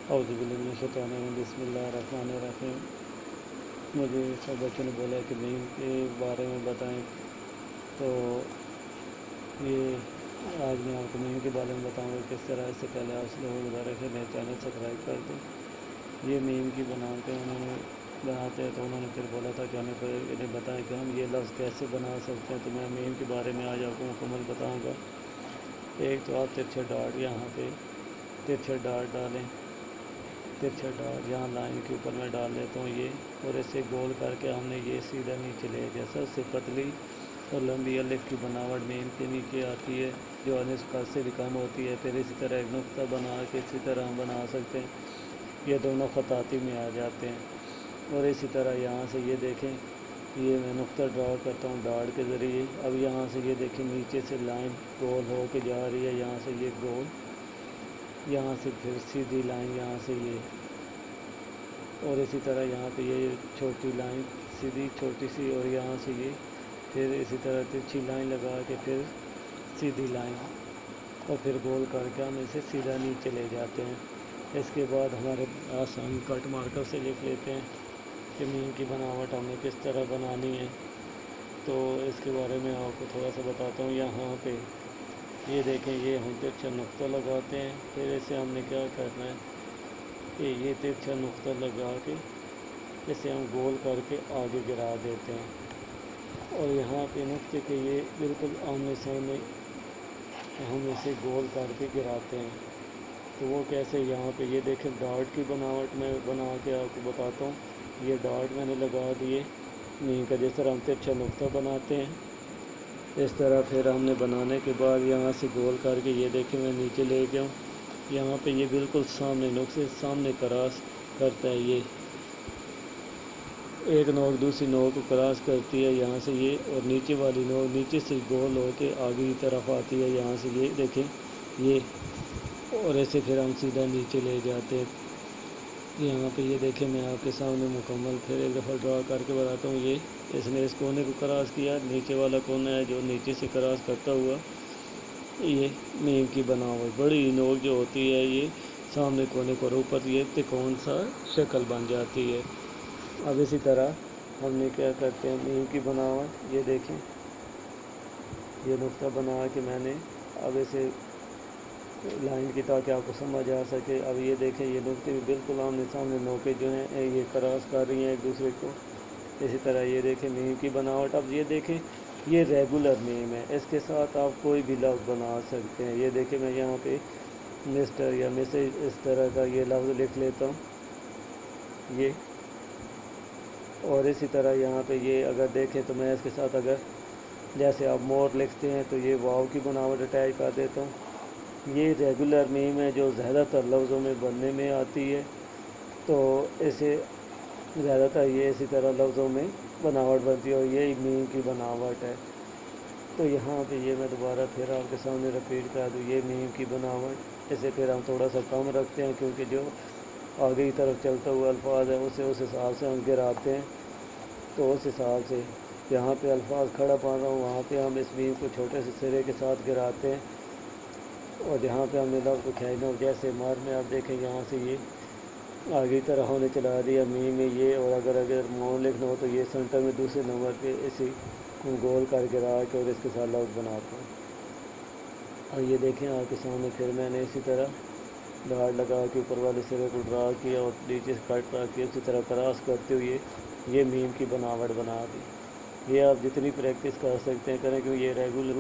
औज़ुबिल्लाहिमिनश्शैतानिर्रजीम बिस्मिल्लाहिर्रहमानिर्रहीम। मुझे सब बच्चों ने बोला कि मीम के बारे में बताएं, तो ये आज मैं आपको मीम के बारे में बताऊंगा किस तरह। इससे पहले आप लोगों को गुज़ारिश है मेरे चैनल सब्सक्राइब कर दें। ये मीम की बनाते हैं तो उन्होंने फिर बोला था कि इन्हें बताएं कि हम ये लफ्ज़ कैसे बना सकते हैं। तो मैं मीम के बारे में आज आपको मुकम्मल बताऊँगा। एक तो आप तिरछा डाट, यहाँ पे तिरछा डाट डालें, तिरछा डाट यहाँ लाइन के ऊपर मैं डाल लेता हूँ ये, और इसे गोल करके हमने ये सीधा नीचे ले, जैसा उससे पतली और लंबी अलिफ की बनावट मीम के नीचे आती है जो अनिस कद से भी कम होती है। फिर इसी तरह एक नुक्ता बना के इसी तरह हम बना सकते हैं, ये दोनों ख़ताती में आ जाते हैं। और इसी तरह यहाँ से ये देखें, ये मैं नुक्ता ड्रा करता हूँ डाट के ज़रिए। अब यहाँ से ये देखें नीचे से लाइन गोल हो के जा रही है, यहाँ से ये गोल, यहाँ से फिर सीधी लाइन यहाँ से ये, और इसी तरह यहाँ पे ये छोटी लाइन सीधी छोटी सी, और यहाँ से ये फिर इसी तरह तिरछी लाइन लगा के फिर सीधी लाइन, और फिर गोल करके हम इसे सीधा नीचे ले जाते हैं। इसके बाद हमारे आसान कट मार्कर से लिख लेते हैं कि मीम की बनावट हमें किस तरह बनानी है। तो इसके बारे में आपको थोड़ा सा बताता हूँ। यहाँ पे ये देखें, ये हम तिरछा नुक्ता लगाते हैं, फिर इसे हमने क्या करना है कि ये तिरछा नुक्ता लगा के इसे हम गोल करके आगे गिरा देते हैं, और यहाँ पे नुक्ते के ये बिल्कुल आमने सामने हम इसे गोल करके गिराते हैं। तो वो कैसे, यहाँ पे ये देखें डाट की बनावट में बना के आपको बताता हूँ। ये डाट मैंने लगा दिए मीम का, जिस तरह हम तिरछा नुक्ता बनाते हैं इस तरह। फिर हमने बनाने के बाद यहाँ से गोल करके ये देखें मैं नीचे ले गया हूँ। यहाँ पे ये बिल्कुल सामने नुक्से सामने क्रॉस करता है, ये एक नोक दूसरी नोक को क्रॉस करती है यहाँ से ये, और नीचे वाली नोक नीचे से गोल हो के आगे की तरफ आती है यहाँ से, ये देखें ये, और ऐसे फिर हम सीधा नीचे ले जाते हैं। यहाँ पे ये देखें मैं आपके सामने मुकम्मल फिर एक दफ़ा ड्रा करके बताता हूँ। ये इसने इस कोने को क्रॉस किया, नीचे वाला कोना है जो नीचे से क्रॉस करता हुआ ये मीम की बनावट। बड़ी नोक जो होती है ये सामने कोने पर ऊपर ये तिकोन सा शक्ल बन जाती है। अब इसी तरह हमने क्या करते हैं मीम की बनावट, ये देखें ये नुक्ता बना के मैंने अब इसे लाइन की ताकि आपको समझ आ सके। अब ये देखें ये नुक्ते भी बिल्कुल आमने सामने नोके जो हैं ये क्रॉस कर रही हैं एक दूसरे को। इसी तरह ये देखें मीम की बनावट। अब ये देखें ये रेगुलर मीम है, इसके साथ आप कोई भी लफ्ज़ बना सकते हैं। ये देखें मैं यहाँ पे मिस्टर या मिसेज इस तरह का ये लफ्ज़ लिख लेता हूँ ये, और इसी तरह यहाँ पे ये अगर देखें तो मैं इसके साथ अगर जैसे आप मोर लिखते हैं तो ये वाव की बनावट अटैच कर देता हूँ। ये रेगुलर मीम है जो ज़्यादातर लफ्ज़ों में बनने में आती है, तो इसे ज़्यादातर ये इसी तरह लफ्ज़ों में बनावट बनती है, और ये मीम की बनावट है। तो यहाँ पे ये मैं दोबारा फिर आपके सामने रिपीट कर दूँ, ये मीम की बनावट। इसे फिर हम थोड़ा सा कम रखते हैं क्योंकि जो आगे की तरफ चलता हुआ अल्फाज है उसे उस हिसाब से हम गिराते हैं। तो उस हिसाब से यहाँ पे अल्फाज खड़ा पा रहा हूँ, वहाँ पे हम इस मीम को छोटे से सिरे के साथ गिराते हैं, और जहाँ पे हमने लफ्ज़ को खींचना जैसे मार में आप देखें यहाँ से ये आगे की तरफ हमने चला दिया मीम में ये, और अगर मौन लिखना हो तो ये सेंटर में दूसरे नंबर पे इसी गोल कर गिरा के और इसके साथ लफ्ज़ बनाते हैं। और ये देखें आपके सामने फिर मैंने इसी तरह डाट लगा के ऊपर वाले सिरे को ड्रा किया और नीचे से कट करके उसी तरह क्रॉस करते हुए ये मीम की बनावट बना दी। ये आप जितनी प्रैक्टिस कर सकते हैं करें, क्योंकि ये रेगुलर